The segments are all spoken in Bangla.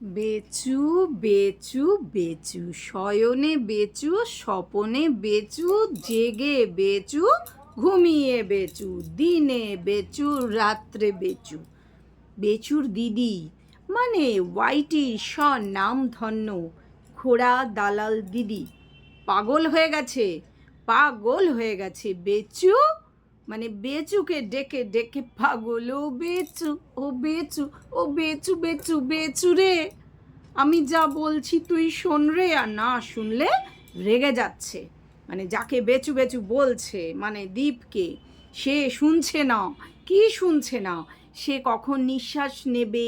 বেচু বেচু বেচু, শয়নে বেচু, স্বপনে বেচু, জেগে বেচু, ঘুমিয়ে বেচু, দিনে বেচু, রাত্রে বেচু। বেচুর দিদি মানে ওয়াইটির স্বনাম ধন্য ঘোড়া দালাল দিদি পাগল হয়ে গেছে, পাগল হয়ে গেছে। বেচু মানে বেচুকে ডেকে ডেকে পাগল। ও বেচু, ও বেচু, ও বেচু বেচু বেচু রে, আমি যা বলছি তুই শোন রে। আর না শুনলে রেগে যাচ্ছে, মানে যাকে বেচু বেচু বলছে মানে দীপকে, সে শুনছে না। কি শুনছে না? সে কখন নিঃশ্বাস নেবে,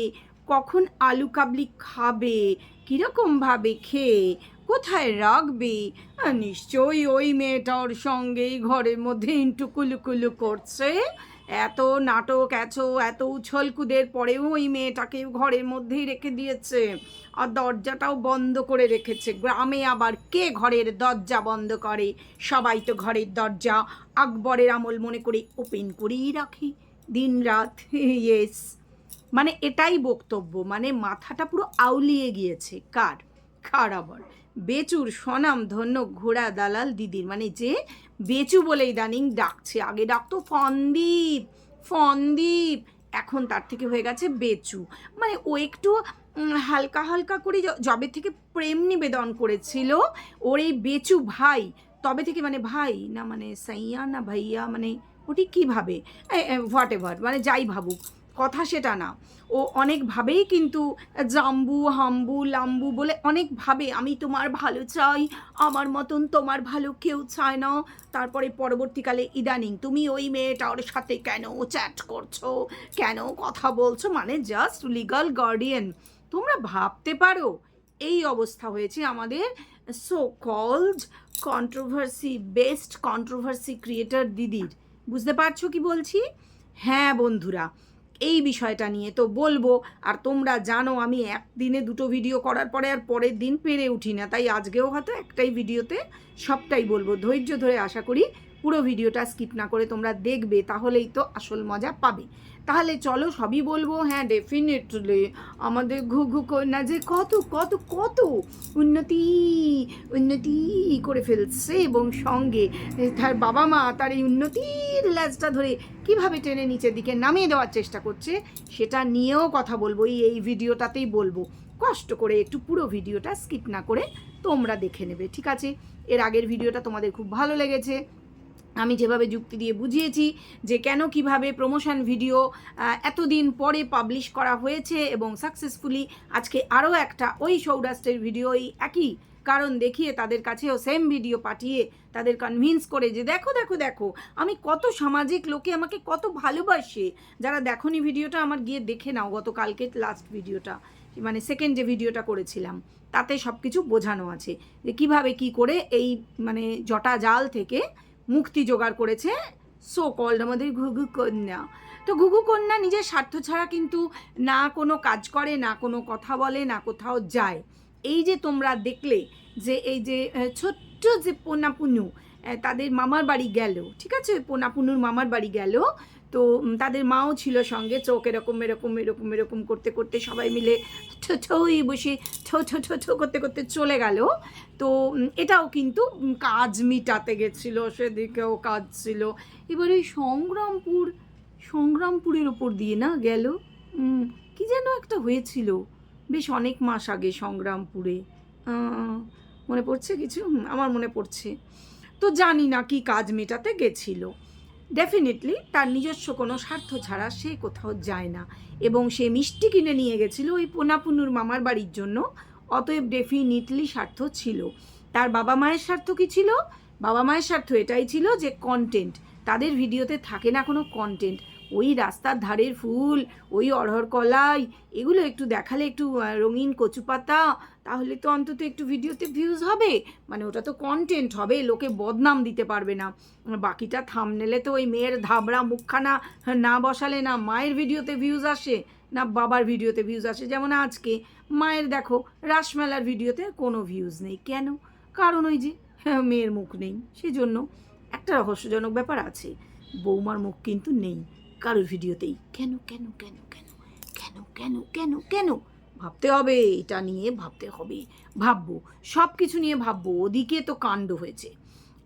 কখন আলু কাবলি খাবে, কীরকমভাবে খেয়ে কোথায় রাখবে। নিশ্চয়ই ওই মেয়েটার সঙ্গেই ঘরের মধ্যে ইন্টুকুলুকুলু করছে। এত নাটক, এত উছলকুদের পরেও ওই মেয়েটাকে ঘরের মধ্যেই রেখে দিয়েছে, আর দরজাটাও বন্ধ করে রেখেছে। গ্রামে আবার কে ঘরের দরজা বন্ধ করে? সবাই তো ঘরের দরজা আকবরের আমল মনে করে ওপেন করেই রাখে দিন রাত। ইয়েস, মানে এটাই বক্তব্য, মানে মাথাটা পুরো আউলিয়ে গিয়েছে। কার? কার আবার? বেচুর স্বনাম ধন্য ঘোড়া দালাল দিদির, মানে যে বেচু বলে ইদানিং ডাকছে। আগে ডাকতো ফন্দীপ, ফন্দীপ, এখন তার থেকে হয়ে গেছে বেচু। মানে ও একটু হালকা হালকা করে যবে থেকে প্রেম নিবেদন করেছিল ওর এই বেচু ভাই, তবে থেকে, মানে ভাই না মানে সাইয়া না ভাইয়া, মানে ওটি কীভাবে, হোয়াট এভার, মানে যাই ভাবুক, কথা সেটা না। ও অনেকভাবেই কিন্তু জাম্বু হাম্বু লাম্বু বলে অনেকভাবে আমি তোমার ভালো চাই, আমার মতন তোমার ভালো কেউ চায় না। তারপরে পরবর্তীকালে ইদানিং তুমি ওই মেয়েটার সাথে কেন চ্যাট করছো, কেন কথা বলছো, মানে জাস্ট লিগাল গার্ডিয়ান। তোমরা ভাবতে পারো এই অবস্থা হয়েছে আমাদের so called controversy best controversy creator দিদির। বুঝতে পারছো কি বলছি? হ্যাঁ বন্ধুরা, এই বিষয়টা নিয়ে তো বলবো। আর তোমরা জানো আমি একদিনে দুটো ভিডিও করার পরে আর পরের দিন পেরে উঠি না, তাই আজকেও হয়তো একটাই ভিডিওতে সবটাই বলবো। ধৈর্য ধরে আশা করি পুরো ভিডিওটা স্কিপ না করে তোমরা দেখবে, তাহলেই তো আসল মজা পাবে। তাহলে চলো সবই বলবো। হ্যাঁ ডেফিনেটলি আমাদের ঘুঘু কন্যা যে কত কত কত উন্নতি উন্নতি করে ফেলছে, এবং সঙ্গে তার বাবা মা তার এই উন্নতির ল্যাজটা ধরে কিভাবে টেনে নিচের দিকে নামিয়ে দেওয়ার চেষ্টা করছে, সেটা নিয়েও কথা বলবো। এই ভিডিওটাতেই বলবো। কষ্ট করে একটু পুরো ভিডিওটা স্কিপ না করে তোমরা দেখে নেবে, ঠিক আছে? এর আগের ভিডিওটা তোমাদের খুব ভালো লেগেছে, আমি যেভাবে যুক্তি দিয়ে বুঝিয়েছি যে কেন কিভাবে প্রমোশন ভিডিও এতদিন পরে পাবলিশ করা হয়েছে, এবং সাকসেসফুলি আজকে আরও একটা ওই সৌরাষ্ট্রের ভিডিও এই একই কারণ দেখিয়ে তাদের কাছেও সেম ভিডিও পাঠিয়ে তাদের কনভিন্স করে যে দেখো দেখো দেখো আমি কত সামাজিক, লোকে আমাকে কত ভালোবাসে। যারা দেখোনি ভিডিওটা আমার গিয়ে দেখে নাও, গতকালকে লাস্ট ভিডিওটা, মানে সেকেন্ড যে ভিডিওটা করেছিলাম, তাতে সব কিছু বোঝানো আছে যে কিভাবে কি করে এই মানে জটা জাল থেকে মুক্তি জোগাড় করেছে সো কল্ড আমাদের ঘুঘু কন্যা। তো ঘুঘু কন্যা নিজের স্বার্থ ছাড়া কিন্তু না কোনো কাজ করে, না কোনো কথা বলে, না কোথাও যায়। এই যে তোমরা দেখলে যে এই যে ছোট্ট যে পোনাপুনু তাদের মামার বাড়ি গেল, ঠিক আছে, পোনাপুনুর মামার বাড়ি গেল, তো তাদের মাও ছিল সঙ্গে। চোখ এরকম এরকম এরকম এরকম করতে করতে সবাই মিলে ঠোই বসে ঠো ঠো ঠো ঠো করতে করতে চলে গেল। তো এটাও কিন্তু কাজ মিটাতে গেছিলো, সেদিকেও কাজ ছিল। এবার ওই সংগ্রামপুরের ওপর দিয়ে না গেল, কি যেন একটা হয়েছিল বেশ অনেক মাস আগে সংগ্রামপুরে, মনে পড়ছে কিছু? আমার মনে পড়ছে। তো জানি না কি কাজ মেটাতে গেছিল। ডেফিনেটলি তার নিজস্ব কোনো স্বার্থ ছাড়া সে কোথাও যায় না, এবং সে মিষ্টি কিনে নিয়ে গেছিলো ওই পোনাপুনুর মামার বাড়ির জন্য। অতএব ডেফিনেটলি স্বার্থ ছিল। তার বাবা মায়ের স্বার্থ কী ছিল? বাবা মায়ের স্বার্থ এটাই ছিল যে কন্টেন্ট, তাদের ভিডিওতে থাকে না কোনো কন্টেন্ট। ওই রাস্তার ধারের ফুল, ওই অড়হর কলাই, এগুলো একটু দেখালে, একটু রঙিন কচু পাতা, তাহলে তো অন্তত একটু ভিডিওতে ভিউজ হবে, মানে ওটা তো কন্টেন্ট হবে, লোকে বদনাম দিতে পারবে না। বাকিটা থাম্বনেলে তো ওই মেয়ের ধাবড়া মুখখানা না বসালে না মায়ের ভিডিওতে ভিউজ আসে, না বাবার ভিডিওতে ভিউজ আসে। যেমন আজকে মায়ের দেখো রাসমেলার ভিডিওতে কোনো ভিউজ নেই। কেন? কারণ ওই যে মেয়ের মুখ নেই, সেজন্য। একটা রহস্যজনক ব্যাপার আছে, বৌমার মুখ কিন্তু নেই কারোর ভিডিওতেই। কেন কেন কেন কেন কেন কেন কেন কেন ভাবতে হবে, এটা নিয়ে ভাবতে হবে, ভাববো, সব কিছু নিয়ে ভাববো। ওদিকে তো কাণ্ড হয়েছে,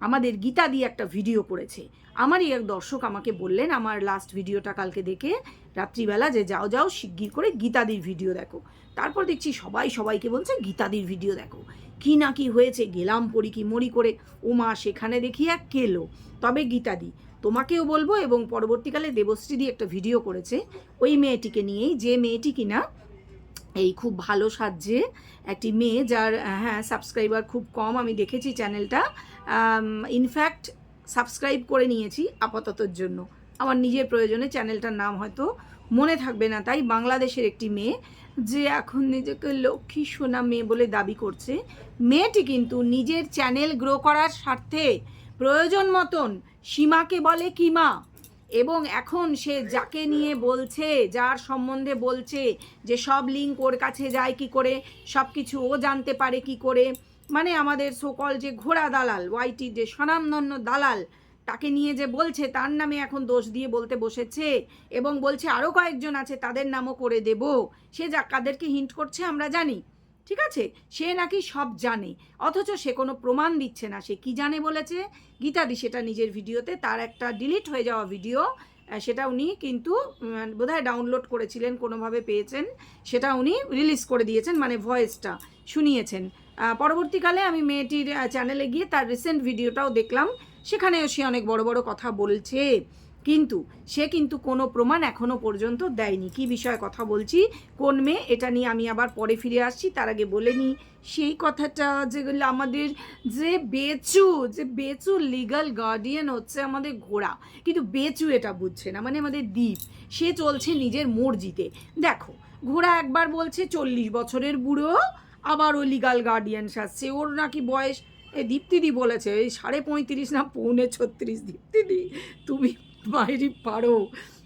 আমাদের গীতাদি একটা ভিডিও করেছে, আমারই এক দর্শক আমাকে বললেন আমার লাস্ট ভিডিওটা কালকে দেখে রাত্রিবেলা, যে যাও যাও শিগগির করে গীতাদির ভিডিও দেখো। তারপর দেখছি সবাই সবাইকে বলছে গীতাদির ভিডিও দেখো, কি না কি হয়েছে, গেলাম পড়ি কি মরি করে, ওমা সেখানে দেখি এক কেলো। তবে গীতাদি তোমাকেও বলবো, এবং পরবর্তীকালে দেবশ্রীদি একটা ভিডিও করেছে ওই মেয়েটিকে নিয়েই, যে মেয়েটি কিনা এই খুব ভালো সাজছে একটি মেয়ে, যার হ্যাঁ সাবস্ক্রাইবার খুব কম, আমি দেখেছি চ্যানেলটা, ইনফ্যাক্ট সাবস্ক্রাইব করে নিয়েছি আপাততর জন্য, আমার নিজের প্রয়োজনে। চ্যানেলটার নাম হয়তো মনে থাকবে না, তাই বাংলাদেশের একটি মেয়ে, যে এখন নিজেকে লক্ষ্মী সোনা মেয়ে বলে দাবি করছে। মেয়েটি কিন্তু নিজের চ্যানেল গ্রো করার স্বার্থে প্রয়োজন মতন সীমাকে বলে কিমা, এবং এখন সে যাকে নিয়ে বলছে, যার সম্বন্ধে বলছে যে সব লিঙ্ক ওর কাছে যায় কি করে, সব কিছু ও জানতে পারে কি করে, মানে আমাদের সকল যে ঘোড়া দালাল, ওয়াইটি যে স্বনামধন্য দালাল, তাকে নিয়ে যে বলছে, তার নামে এখন দোষ দিয়ে বলতে বসেছে, এবং বলছে আরও কয়েকজন আছে তাদের নামও করে দেব। সে যা কাদেরকে হিন্ট করছে আমরা জানি, ঠিক আছে, সে নাকি সব জানে, অথচ সে কোনো প্রমাণ দিচ্ছে না সে কি জানে বলেছে। গীতাদি সেটা নিজের ভিডিওতে, তার একটা ডিলিট হয়ে যাওয়া ভিডিও, সেটা উনি কিন্তু বোধহয় ডাউনলোড করেছিলেন, কোনোভাবে পেয়েছেন, সেটা উনি রিলিজ করে দিয়েছেন, মানে ভয়েসটা শুনিয়েছেন। পরবর্তীকালে আমি মেয়েটির চ্যানেলে গিয়ে তার রিসেন্ট ভিডিওটাও দেখলাম, সেখানেও সে অনেক বড় বড় কথা বলছে, কিন্তু সে কিন্তু কোনো প্রমাণ এখনও পর্যন্ত দেয়নি। কি বিষয়ে কথা বলছি, কোন মেয়ে, এটা নিয়ে আমি আবার পরে ফিরে আসছি। তার আগে বলে নিই সেই কথাটা, যেগুলো আমাদের যে বেচু লিগাল গার্ডিয়ান হচ্ছে আমাদের ঘোড়া, কিন্তু বেচু এটা বুঝছে না, মানে আমাদের দ্বীপ, সে চলছে নিজের মর্জিতে। দেখো, ঘোড়া একবার বলছে 40 বছরের বুড়ো, আবার ও লিগাল গার্ডিয়ান সাজছে, ওর নাকি বয়স, দীপ্তিদি বলেছে এই 35.5 না 35. দীপ্তিদি তুমি বাইরে পারো,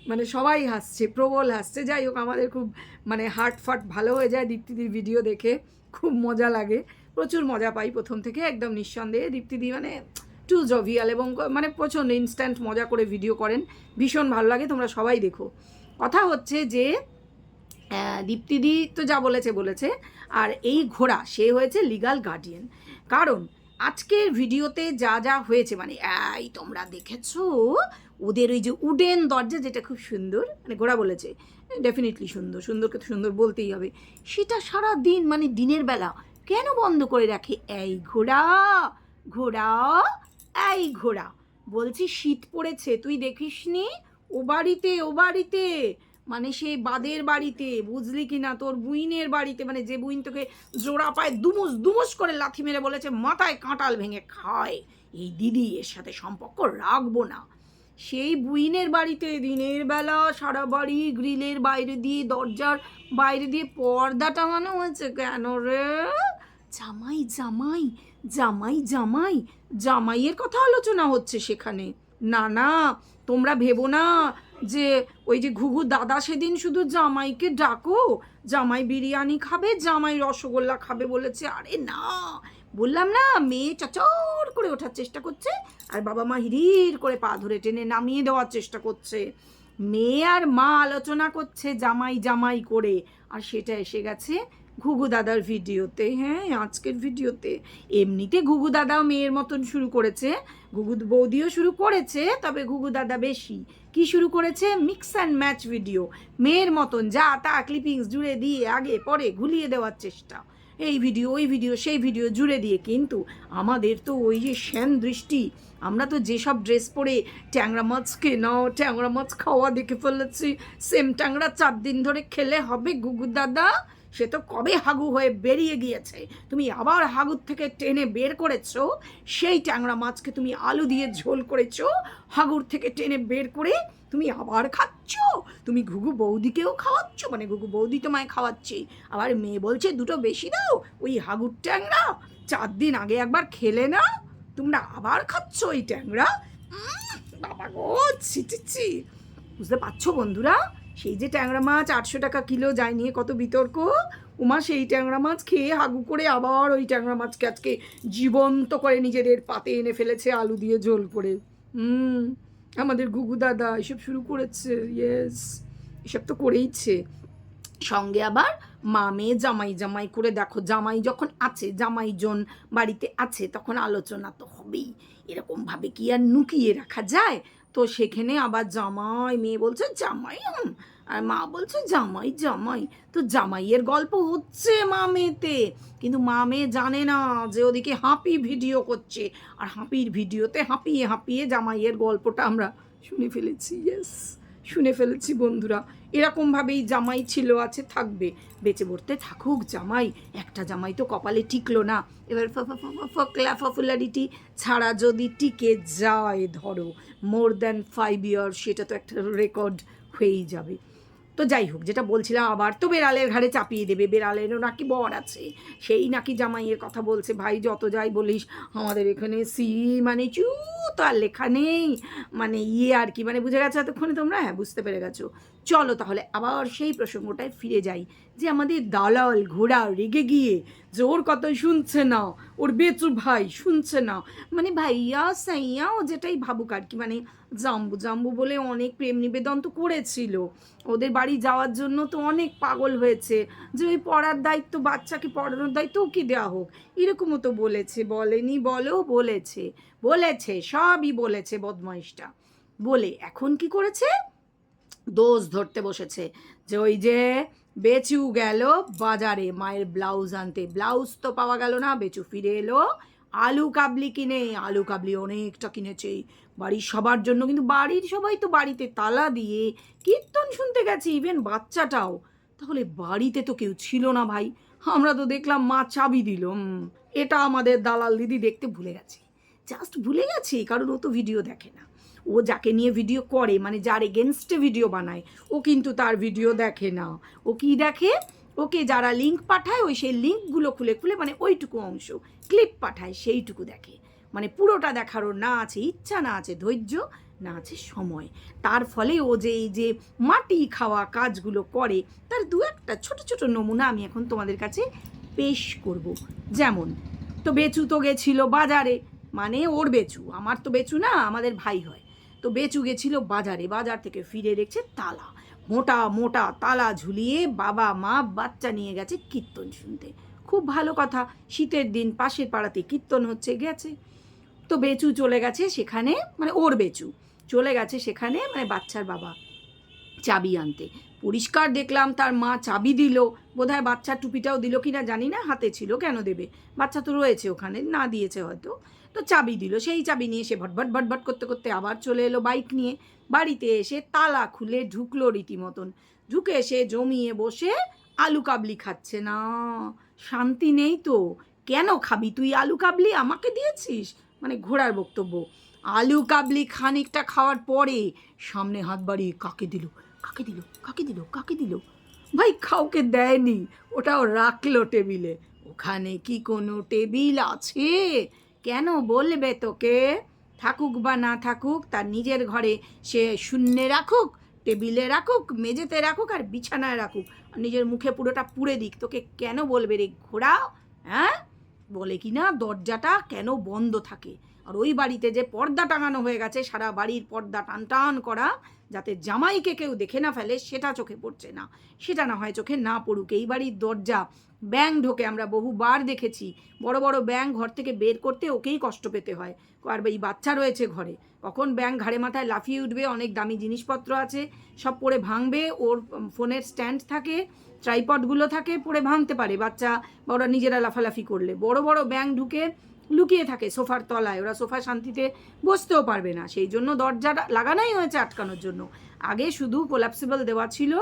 মানে সবাই হাসছে, প্রবল হাসছে। যাই হোক, আমাদের খুব মানে হার্ট ফাট ভালো হয়ে যায় দীপ্তিদির ভিডিও দেখে, খুব মজা লাগে, প্রচুর মজা পাই প্রথম থেকে, একদম নিঃসন্দেহে। দীপ্তিদি মানে টু জভিয়াল, এবং মানে প্রচণ্ড ইনস্ট্যান্ট মজা করে ভিডিও করেন, ভীষণ ভালো লাগে, তোমরা সবাই দেখো। কথা হচ্ছে যে দীপ্তিদি তো যা বলেছে, আর এই ঘোড়া সে হয়েছে লিগাল গার্ডিয়ান। কারণ আজকের ভিডিওতে যা যা হয়েছে, মানে এই তোমরা দেখেছো ওদের ওই যে উডেন দরজা, যেটা খুব সুন্দর, মানে ঘোড়া বলেছে ডেফিনেটলি সুন্দর, সুন্দরকে তো সুন্দর বলতেই হবে, সেটা সারা দিন মানে দিনের বেলা কেন বন্ধ করে রাখে? এই ঘোড়া ঘোড়া এই ঘোড়া, বলছি শীত পড়েছে তুই দেখিসনি, ও বাড়িতে মানে সেই বাদের বাড়িতে, বুঝলি কি না, তোর বুইনের বাড়িতে, মানে যে বুইন তোকে জোড়া পায়ে দুমুস করে লাথি মেরে বলেছে মাথায় কাঁটাল ভেঙে খায়, এই দিদি এর সাথে সম্পর্ক রাখবো না, সেই বুইনের বাড়িতে দিনের বেলা সারা বাড়ি গ্রিলের বাইরে দিয়ে, দরজার বাইরে দিয়ে পর্দা টাঙানো হয়েছে কেন রে? জামাই জামাই জামাই জামাই জামাইয়ের কথা আলোচনা হচ্ছে সেখানে। না, তোমরা ভেবো না যে ওই যে ঘুঘু দাদা সেদিন শুধু জামাইকে ডাকো, জামাই বিরিয়ানি খাবে, জামাই রসগোল্লা খাবে বলেছে। আরে না, বললাম না, মেয়ে চচর করে ওঠার চেষ্টা করছে, আর বাবা মা হিড়ির করে পা ধরে টেনে নামিয়ে দেওয়ার চেষ্টা করছে। মেয়ে আর মা আলোচনা করছে জামাই করে, আর সেটা এসে গেছে ঘুঘু দাদার ভিডিওতে। হ্যাঁ, আজকের ভিডিওতে এমনিতে ঘুঘু দাদাও মেয়ের মতন শুরু করেছে, ঘুঘু বৌদিও শুরু করেছে, তবে ঘুঘু দাদা বেশি। কি শুরু করেছে? মিক্স অ্যান্ড ম্যাচ ভিডিও, মেয়ের মতন যা তা ক্লিপিংস জুড়ে দিয়ে আগে পরে ঘুলিয়ে দেওয়ার চেষ্টা, এই ভিডিও ওই ভিডিও সেই ভিডিও জুড়ে দিয়ে। কিন্তু আমাদের তো ওই যে শ্যান দৃষ্টি, আমরা তো যেসব ড্রেস পরে ট্যাংরা মাছকে নাও ট্যাংরা মাছ খাওয়া দেখে ফেলেছি, সেম ট্যাংরা 4 দিন ধরে খেলে হবে ঘুঘু দাদা, সে তো কবে হাগু হয়ে বেরিয়ে গিয়েছে, তুমি আবার হাগুর থেকে টেনে বের করেছো, সেই ট্যাংরা মাছকে তুমি আলু দিয়ে ঝোল করেছো, হাগুর থেকে টেনে বের করে তুমি আবার খাচ্ছ, তুমি ঘুঘু বৌদিকেও খাওয়াচ্ছ, মানে ঘুঘু বৌদি তোমায় খাওয়াচ্ছে, আবার মেয়ে বলছে দুটো বেশি দাও, ওই হাগুর ট্যাংরা 4 দিন আগে একবার খেলে না, তোমরা আবার খাচ্ছ ওই ট্যাংরা। বাবা গো, ছি, বুঝতে পারছো বন্ধুরা? সেই যে ট্যাংরা মাছ 800 টাকা কিলো যায় নিয়ে কত বিতর্ক, উমা সেই ট্যাংরা মাছ খেয়ে হাগু করে আবার ওই ট্যাংরা মাছকে আজকে জীবন্ত করে নিজেদের পাতে এনে ফেলেছে আলু দিয়ে ঝোল করে। আমাদের ঘুঘু দাদা এসব শুরু করেছে, ইয়েস, এসব তো করেইছে। সঙ্গে আবার মা মেয়ে জামাই জামাই করে দেখো, জামাই যখন আছে, জামাইজন বাড়িতে আছে, তখন আলোচনা তো হবেই। এরকমভাবে কি আর লুকিয়ে রাখা যায়? তো সেখানে আবার জামাই, মেয়ে বলছে জামাই, আর মা বলছে জামাই জামাই। তো জামাইয়ের গল্প হচ্ছে মা মেয়েতে, কিন্তু মা মেয়ে জানে না যে ওদিকে হাঁপি ভিডিও করছে, আর হাঁপির ভিডিওতে হাঁপিয়ে হাঁপিয়ে জামাইয়ের গল্পটা আমরা শুনে ফেলেছি। ইয়েস, শুনে ফেলেছি বন্ধুরা। এরকমভাবেই জামাই ছিল, আছে, থাকবে, বেঁচে পড়তে থাকুক জামাই। একটা জামাই তো কপালে টিকলো না, এবার পপুলারিটি ছাড়া যদি টিকে যায় ধরো মোর দ্যান 5 ইয়ার, সেটা তো একটা রেকর্ড হয়েই যাবে। তো যাই হোক, যেটা বলছিলাম, আবার তো বেড়ালের ঘাড়ে চাপিয়ে দেবে, বেড়ালেরও নাকি বর আছে, সেই নাকি জামাইয়ের কথা বলছে। ভাই যত যাই বলিস, আমাদের এখানে সি মানে চু তো আর লেখা নেই, মানে আর কি, মানে বুঝে গেছো এতক্ষণে তোমরা? হ্যাঁ, বুঝতে পেরে গেছো। চলো তাহলে আবার সেই প্রসঙ্গটায় ফিরে যাই, যে আমাদের দালাল ঘোড়া রেগে গিয়ে যে ওর কথা শুনছে না, ওর বেচু ভাই শুনছে না, মানে ভাইয়া সাইয়া ও যেটাই ভাবুক আর কি, মানে জাম্বু জাম্বু বলে অনেক প্রেম নিবেদন তো করেছিল, ওদের বাড়ি যাওয়ার জন্য তো অনেক পাগল হয়েছে, যে ওই পড়ার দায়িত্ব, বাচ্চাকে পড়ানোর দায়িত্ব ওকে দেওয়া হোক, এরকমও তো বলেছে, বলেনি? বলো, বলেছে, বলেছে, সবই বলেছে বদমাইশটা। বলে এখন কি করেছে? দোষ ধরতে বসেছে, যে ওই যে বেচু গেল বাজারে মায়ের ব্লাউজ আনতে, ব্লাউজ তো পাওয়া গেল না, বেচু ফিরে এলো আলু কাবলি কিনে। আলু কাবলি অনেকটা কিনেছে বাড়ির সবার জন্য, কিন্তু বাড়ির সবাই তো বাড়িতে তালা দিয়ে কীর্তন শুনতে গেছে, ইভেন বাচ্চাটাও। তাহলে বাড়িতে তো কেউ ছিল না ভাই, আমরা তো দেখলাম মা চাবি দিল। এটা আমাদের দালাল দিদি দেখতে ভুলে গেছে, জাস্ট ভুলে গেছে, কারণ ও তো ভিডিও দেখে না। ও যাকে নিয়ে ভিডিও করে, মানে যার এগেনস্টে ভিডিও বানায়, ও কিন্তু তার ভিডিও দেখে না। ও কি দেখে? ওকে যারা লিঙ্ক পাঠায়, ওই সেই লিঙ্কগুলো খুলে খুলে, মানে ওইটুকু অংশ ক্লিপ পাঠায়, সেইটুকু দেখে। মানে পুরোটা দেখারও না আছে ইচ্ছা, না আছে ধৈর্য, না আছে সময়। তার ফলে ও যে এই যে মাটি খাওয়া কাজগুলো করে, তার দু একটা ছোট ছোট নমুনা আমি এখন তোমাদের কাছে পেশ করব। যেমন, তো বেচু তো গেছিল বাজারে, মানে ওর বেচু, আমার তো বেচু না, আমাদের ভাই হয়। তো বেচু গেছিল বাজারে, বাজার থেকে ফিরে দেখছে তালা, মোটা মোটা তালা ঝুলিয়ে বাবা মা বাচ্চা নিয়ে গেছে কীর্তন শুনতে। খুব ভালো কথা, শীতের দিন পাশের পাড়াতে কীর্তন হচ্ছে, গেছে। তো বেচু চলে গেছে সেখানে, মানে ওর বেচু চলে গেছে সেখানে, মানে বাচ্চার বাবা চাবি আনতে। পরিষ্কার দেখলাম তার মা চাবি দিল, বোধহয় বাচ্চার টুপিটাও দিল কিনা জানি না, হাতে ছিল, কেন দেবে, বাচ্চা তো রয়েছে ওখানে, না দিয়েছে হয়তো। তো চাবি দিল, সেই চাবি নিয়ে সে ভটভট ভটভট করতে করতে আবার চলে এলো বাইক নিয়ে। বাড়িতে এসে তালা খুলে ঢুকলো রীতিমতন, ঢুকে এসে জমিয়ে বসে আলু কাবলি খাচ্ছে। না, শান্তি নেই তো। কেন খাবি তুই আলু কাবলি? আমাকে দিয়েছিস? মানে ঘোড়ার বক্তব্য। আলু কাবলি খানিকটা খাওয়ার পরে সামনে হাত বাড়িয়ে কাকে দিল, কাকে দিল, কাকে দিল, কাকে দিল? ভাই কাউকে দেয়নি, ওটাও রাখলো টেবিলে। ওখানে কি কোনো টেবিল আছে? কেন বলবে তোকে? থাকুক বা না থাকুক, তার নিজের ঘরে সে শূন্যে রাখুক, টেবিলে রাখুক, মেঝেতে রাখুক, আর বিছানায় রাখুক, আর নিজের মুখে পুরোটা পুড়ে দিক, তোকে কেন বলবে রে ঘোড়া? হ্যাঁ, বলে কি না দরজাটা কেন বন্ধ থাকে? আর ওই বাড়িতে যে পর্দা টাঙানো হয়ে গেছে, সারা বাড়ির পর্দা টান টান করা, যাতে জামাইকে কেউ দেখে না ফেলে, সেটা চোখে পড়ছে না। সেটা না হয় চোখে না পড়ুক, এই বাড়ির দরজা ব্যাঙ ঢোকে, আমরা বহুবার দেখেছি, বড় বড় ব্যাঙ ঘর থেকে বের করতে ওকেই কষ্ট পেতে হয়। আর এই বাচ্চা রয়েছে ঘরে, কখন ব্যাঙ ঘাড়ে মাথায় লাফিয়ে উঠবে, অনেক দামি জিনিসপত্র আছে, সব পড়ে ভাঙবে, ওর ফোনের স্ট্যান্ড থাকে, ট্রাইপডগুলো থাকে, পড়ে ভাঙতে পারে বাচ্চা বা ওরা নিজেরা লাফালাফি করলে। বড় বড় ব্যাঙ ঢুকে লুকিয়ে থাকে সোফার তলায়, ওরা সোফায় শান্তিতে বসতেও পারবে না, সেই জন্য দরজাটা লাগানোই হয়েছে আটকানোর জন্য। আগে শুধু কোলাপসিবল দেওয়া ছিল,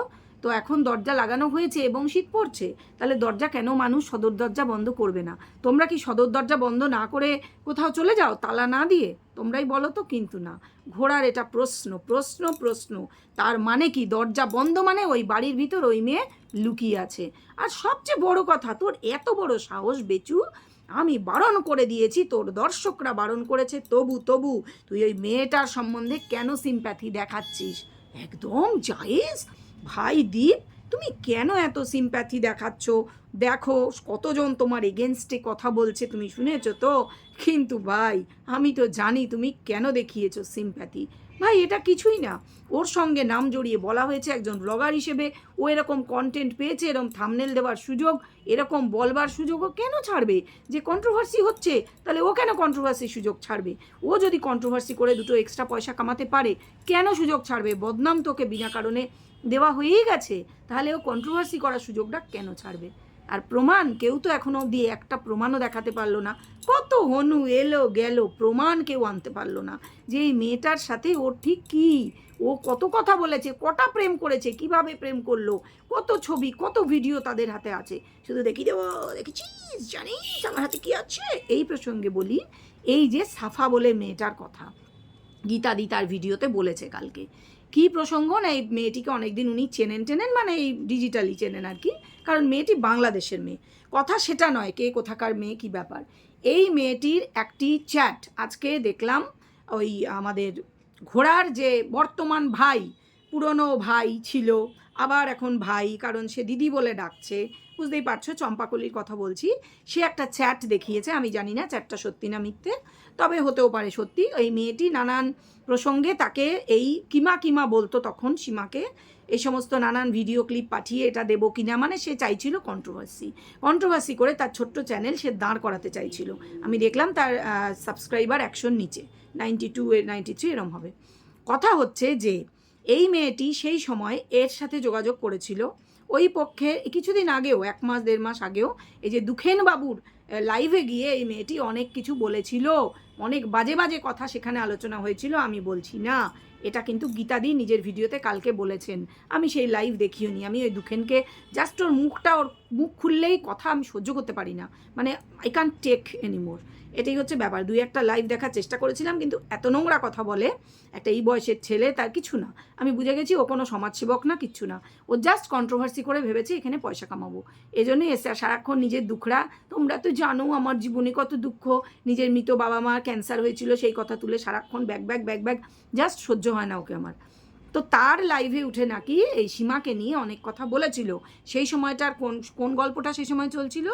তো এখন দরজা লাগানো হয়েছে এবং শীত পড়ছে, তাহলে দরজা কেন মানুষ সদর দরজা বন্ধ করবে না? তোমরা কি সদর দরজা বন্ধ না করে কোথাও চলে যাও তালা না দিয়ে? তোমরাই বলো তো। কিন্তু না, ঘোড়ার এটা প্রশ্ন প্রশ্ন প্রশ্ন। তার মানে কি দরজা বন্ধ মানে ওই বাড়ির ভিতর ওই মেয়ে লুকিয়ে আছে। আর সবচেয়ে বড় কথা, তোর এত বড় সাহস বেচু, আমি বারণ করে দিয়েছি, তোর দর্শকরা বারণ করেছে, তবু তুই ওই মেয়েটার সম্বন্ধে কেন সিম্প্যাথি দেখাচ্ছিস? একদম জায়েজ ভাই দীপ, তুমি কেন এত সিম্প্যাথি দেখাচ্ছ? দেখো কতজন তোমার এগেনস্টে কথা বলছে, তুমি শুনেছো তো? কিন্তু ভাই আমি তো জানি তুমি কেন দেখিয়েছো সিম্প্যাথি। ভাই এটা কিছুই না। ওর সঙ্গে নাম জড়িয়ে বলা হয়েছে একজন ব্লগার হিসেবে, ও এরকম কন্টেন্ট পেয়েছে, এরকম থাম্বনেল দেওয়ার সুযোগ, এরকম বলবার সুযোগ ও কেন ছাড়বে? যে কন্ট্রোভার্সি হচ্ছে, তাহলে ও কেন কন্ট্রোভার্সির সুযোগ ছাড়বে? ও যদি কন্ট্রোভার্সি করে দুটো এক্সট্রা পয়সা কামাতে পারে, কেন সুযোগ ছাড়বে? বদনাম তোকে বিনা কারণে দেওয়া হয়েই গেছে, তাহলে ও কন্ট্রোভার্সি করার সুযোগটা কেন ছাড়বে? আর প্রমাণ কেউ তো এখনও অবধি একটা প্রমাণও দেখাতে পারলো না। কত হনু এলো গেল, প্রমাণ কেউ আনতে পারলো না যে এই মেয়েটার সাথে ওর ঠিক কী, ও কত কথা বলেছে, কটা প্রেম করেছে, কিভাবে প্রেম করলো, কত ছবি কত ভিডিও তাদের হাতে আছে। শুধু দেখিয়ে দেবো, দেখেছিস, জানিস আমার হাতে কি আছে। এই প্রসঙ্গে বলি, এই যে সাফা বলে মেয়েটার কথা গীতাদি তার ভিডিওতে বলেছে কালকে। কি প্রসঙ্গ না, এই মেয়েটিকে অনেকদিন উনি চেনেন মানে এই ডিজিটালি চেনেন আর কি, কারণ মেয়েটি বাংলাদেশের মেয়ে। কথা সেটা নয় কে কোথাকার মেয়ে কি ব্যাপার। এই মেয়েটির একটি চ্যাট আজকে দেখলাম, ওই আমাদের ঘোড়ার যে বর্তমান ভাই, পুরনো ভাই ছিল, আবার এখন ভাই, কারণ সে দিদি বলে ডাকছে, বুঝতেই পারছো চম্পাকলির কথা বলছি। সে একটা চ্যাট দেখিয়েছে, আমি জানি না চ্যাটটা সত্যি না মিথ্যে, তবে হতেও পারে সত্যি। ওই মেয়েটি নানান প্রসঙ্গে তাকে এই কিমা বলতো তখন সীমাকে, এই সমস্ত নানান ভিডিও ক্লিপ পাঠিয়ে এটা দেবো কিনা, মানে সে চাইছিল কন্ট্রোভার্সি করে তার ছোট্ট চ্যানেল সে দাঁড় করাতে চাইছিল। আমি দেখলাম তার সাবস্ক্রাইবার 100-র নিচে, 92 93 এরম হবে। কথা হচ্ছে যে এই মেয়েটি সেই সময় এর সাথে যোগাযোগ করেছিল, ওই পক্ষে কিছুদিন আগেও, 1 মাস 1.5 মাস আগেও, এই যে দুখেন বাবুর লাইভে গিয়ে এই মেয়েটি অনেক কিছু বলেছিল, অনেক বাজে বাজে কথা সেখানে আলোচনা হয়েছিল। আমি বলছি না, এটা কিন্তু গীতাদি নিজের ভিডিওতে কালকে বলেছেন, আমি সেই লাইভ দেখিও নি। আমি ওই দুখেনকে জাস্ট ওর মুখ খুললেই কথা আমি সহ্য করতে পারি না, মানে আই ক্যান্ট টেক এনিমোর। এটাই হচ্ছে ব্যাপার। 2-1টা লাইভ দেখার চেষ্টা করেছিলাম, কিন্তু এত নোংরা কথা বলে একটা এই বয়সের ছেলে, তার কিছু না। আমি বুঝে গেছি ও কোনো সমাজসেবক না, কিচ্ছু না, ও জাস্ট কন্ট্রোভার্সি করে ভেবেছে এখানে পয়সা কামাবো। এই জন্যই এসে সারাক্ষণ নিজের দুঃখরা, তোমরা তো জানো আমার জীবনে কত দুঃখ, নিজের মৃত বাবা মার ক্যান্সার হয়েছিল সেই কথা তুলে সারাক্ষণ ব্যাগ, জাস্ট সহ্য হয় না ওকে আমার। তো তার লাইভে উঠে নাকি এই সীমাকে নিয়ে অনেক কথা বলেছিল। সেই সময়টার কোন গল্পটা সেই সময় চলছিল,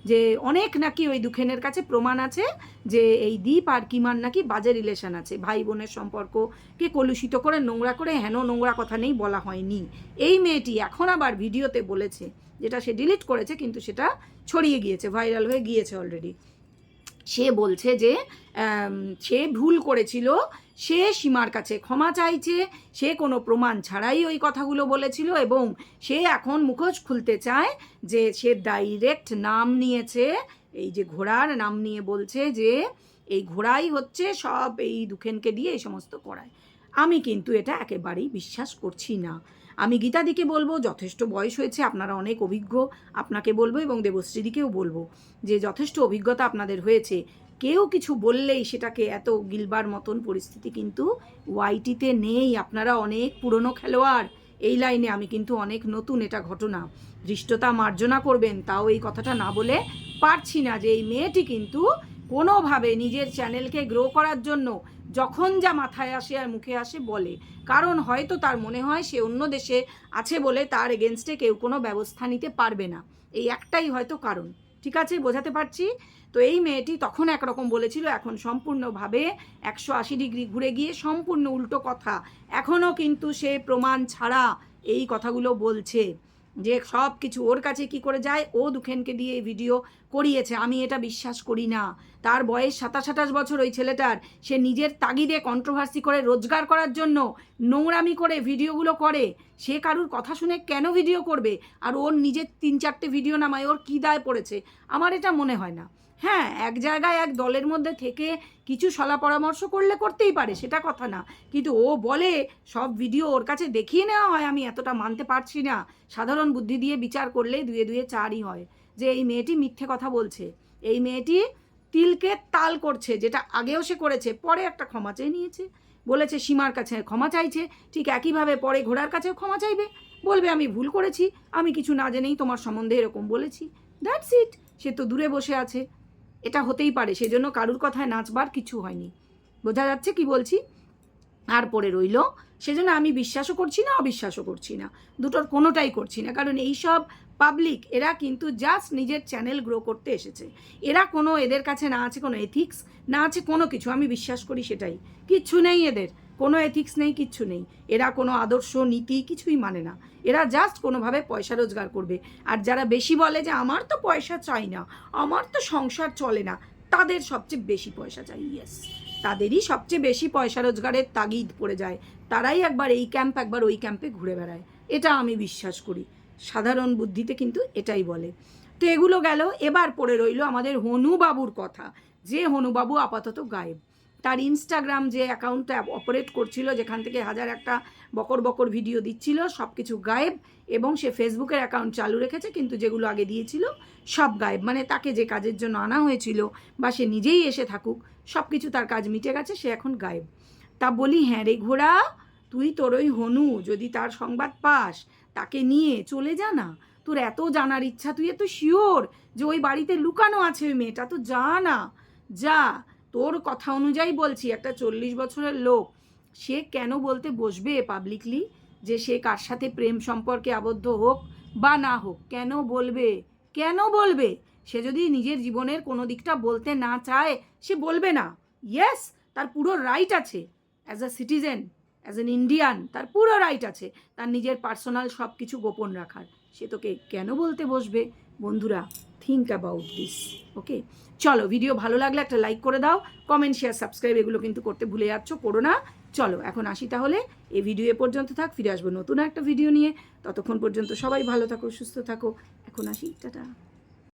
যে অনেক নাকি ওই দুখেনের কাছে প্রমাণ আছে যে এই দীপ আর কিমার নাকি বাজে রিলেশন আছে, ভাই বোনের সম্পর্ককে কলুষিত করে নোংরা করে, হেন নোংরা কথা নেই, বলা হয়নি। এই মেয়েটি এখন আবার ভিডিওতে বলেছে, যেটা সে ডিলিট করেছে কিন্তু সেটা ছড়িয়ে গিয়েছে, ভাইরাল হয়ে গিয়েছে অলরেডি। সে বলছে যে সে ভুল করেছিল, সে সীমার কাছে ক্ষমা চাইছে, সে কোনো প্রমাণ ছাড়াই ওই কথাগুলো বলেছিল, এবং সে এখন মুখোশ খুলতে চায় যে সে ডাইরেক্ট নাম নিয়েছে, এই যে ঘোড়ার নাম নিয়ে বলছে যে এই ঘোড়াই হচ্ছে সব এই দুখেনকে দিয়ে এই সমস্ত করায়। আমি কিন্তু এটা একেবারেই বিশ্বাস করছি না। আমি গীতাদিকে বলবো, যথেষ্ট বয়স হয়েছে, আপনারা অনেক অভিজ্ঞ, আপনাকে বলবো এবং দেবশ্রীদিকেও বলবো যে যথেষ্ট অভিজ্ঞতা আপনাদের হয়েছে, কেউ কিছু বললেই সেটাকে এত গিলবার মতন পরিস্থিতি কিন্তু ওয়াইটিতে নেই। আপনারা অনেক পুরনো খেলোয়াড় এই লাইনে, আমি কিন্তু অনেক নতুন, এটা ঘটনা। ধৃষ্টতা মার্জনা করবেন, তাও এই কথাটা না বলে পারছি না যে এই মেয়েটি কিন্তু কোনোভাবে নিজের চ্যানেলকে গ্রো করার জন্য যখন যা মাথায় আসে আর মুখে আসে বলে, কারণ হয়তো তার মনে হয় সে অন্য দেশে আছে বলে তার এগেনস্টে কেউ কোনো ব্যবস্থা নিতে পারবে না, এই একটাই হয়তো কারণ। ঠিক আছে, বোঝাতে পারছি তো? এই মেয়েটি তখন একরকম বলেছিল, এখন সম্পূর্ণভাবে 180 ডিগ্রি ঘুরে গিয়ে সম্পূর্ণ উল্টো কথা, এখনও কিন্তু সে প্রমাণ ছাড়া এই কথাগুলো বলছে যে সব কিছু ওর কাছে কি করে যায়, ও দুখেনকে দিয়ে এই ভিডিও করিয়েছে। আমি এটা বিশ্বাস করি না। তার বয়স 27-28 বছর ওই ছেলেটার, সে নিজের তাগিদে কন্ট্রোভার্সি করে রোজগার করার জন্য নোংরামি করে ভিডিওগুলো করে, সে কারুর কথা শুনে কেন ভিডিও করবে? আর ওর নিজের 3-4টে ভিডিও নামায় ওর কী দায় পড়েছে? আমার এটা মনে হয় না। হ্যাঁ, এক জায়গায় এক দলের মধ্যে থেকে কিছু সলা পরামর্শ করলে করতেই পারে, সেটা কথা না, কিন্তু ও বলে সব ভিডিও ওর কাছে দেখিয়ে নেওয়া হয়, আমি এতটা মানতে পারছি না। সাধারণ বুদ্ধি দিয়ে বিচার করলে 2-2 4ই হয় যে এই মেয়েটি মিথ্যে কথা বলছে, এই মেয়েটি তিলকে তাল করছে, যেটা আগেও সে করেছে, পরে একটা ক্ষমা চেয়ে নিয়েছে, বলেছে সীমার কাছে ক্ষমা চাইছে, ঠিক একইভাবে পরে ঘোড়ার কাছেও ক্ষমা চাইবে, বলবে আমি ভুল করেছি, আমি কিছু না জেনেই তোমার সম্বন্ধে এরকম বলেছি, দ্যাটস ইট। সে তো দূরে বসে আছে, এটা হতেই পারে, সেজন্য কারুর কথায় নাচবার কিছু হয়নি। বোঝা যাচ্ছে কি বলছি? আর পড়ে রইল, সেজন্য আমি বিশ্বাসও করছি না, অবিশ্বাসও করছি না, দুটোর কোনোটাই করছি না। কারণ এই সব পাবলিক, এরা কিন্তু জাস্ট নিজের চ্যানেল গ্রো করতে এসেছে, এরা এদের কাছে না আছে কোনো এথিক্স, না আছে কোনো কিছু, আমি বিশ্বাস করি সেটাই, কিচ্ছু নেই এদের, কোনো এথিক্স নেই, কিচ্ছু নেই। এরা কোনো আদর্শ নীতি কিছুই মানে না। এরা জাস্ট কোনোভাবে পয়সা রোজগার করবে। আর যারা বেশি বলে যে আমার তো পয়সা চাই না, আমার তো সংসার চলে না, তাদের সবচেয়ে বেশি পয়সা চাই। ইয়েস, তাদেরই সবচেয়ে বেশি পয়সা রোজগারের তাগিদ পড়ে যায়। তারাই একবার এই ক্যাম্প একবার ওই ক্যাম্পে ঘুরে বেড়ায়, এটা আমি বিশ্বাস করি। সাধারণ বুদ্ধিতে কিন্তু এটাই বলে। তো এগুলো গেল। এবার পড়ে রইল আমাদের হনুবাবুর কথা, যে হনুবাবু আপাতত গায়েব। তার ইনস্টাগ্রাম যে অ্যাকাউন্টটা অপারেট করছিল, যেখান থেকে হাজার একটা বকর বকর ভিডিও দিচ্ছিল, সব কিছু গায়েব। এবং সে ফেসবুকের অ্যাকাউন্ট চালু রেখেছে, কিন্তু যেগুলো আগে দিয়েছিল সব গায়েব। মানে তাকে যে কাজের জন্য আনা হয়েছিল বা সে নিজেই এসে থাকুক, সব কিছু তার কাজ মিটে গেছে, সে এখন গায়েব। তা বলি, হ্যাঁ রে ঘোড়া, তুই তোর ওই হনু যদি তার সংবাদ পাস, তাকে নিয়ে চলে যা না। তোর এত জানার ইচ্ছা, তুই এত শিওর যে ওই বাড়িতে লুকানো আছে ওই মেয়েটা, তো যা না, যা। তোর কথা অনুযায়ী বলছি, একটা 40 বছরের লোক, সে কেন বলতে বসবে পাবলিকলি যে সে কার সাথে প্রেম সম্পর্কে আবদ্ধ হোক বা না হোক? কেন বলবে? কেন বলবে? সে যদি নিজের জীবনের কোনো দিকটা বলতে না চায়, সে বলবে না। ইয়েস, তার পুরো রাইট আছে। As a citizen, as an Indian, তার পুরো রাইট আছে তার নিজের পার্সোনাল সব কিছু গোপন রাখার। সে তোকে কেন বলতে বসবে? বন্ধুরা, থিঙ্ক অ্যাবাউট দিস। ওকে, চলো, ভিডিও ভালো লাগলে একটা লাইক করে দাও, কমেন্ট, শেয়ার, সাবস্ক্রাইব এগুলো কিন্তু করতে ভুলে যাচ্ছ, করো না। চলো এখন আসি তাহলে, এই ভিডিও এ পর্যন্ত থাক, ফিরে আসবো নতুন একটা ভিডিও নিয়ে। ততক্ষণ পর্যন্ত সবাই ভালো থাকো, সুস্থ থাকো। এখন আসি, টাটা।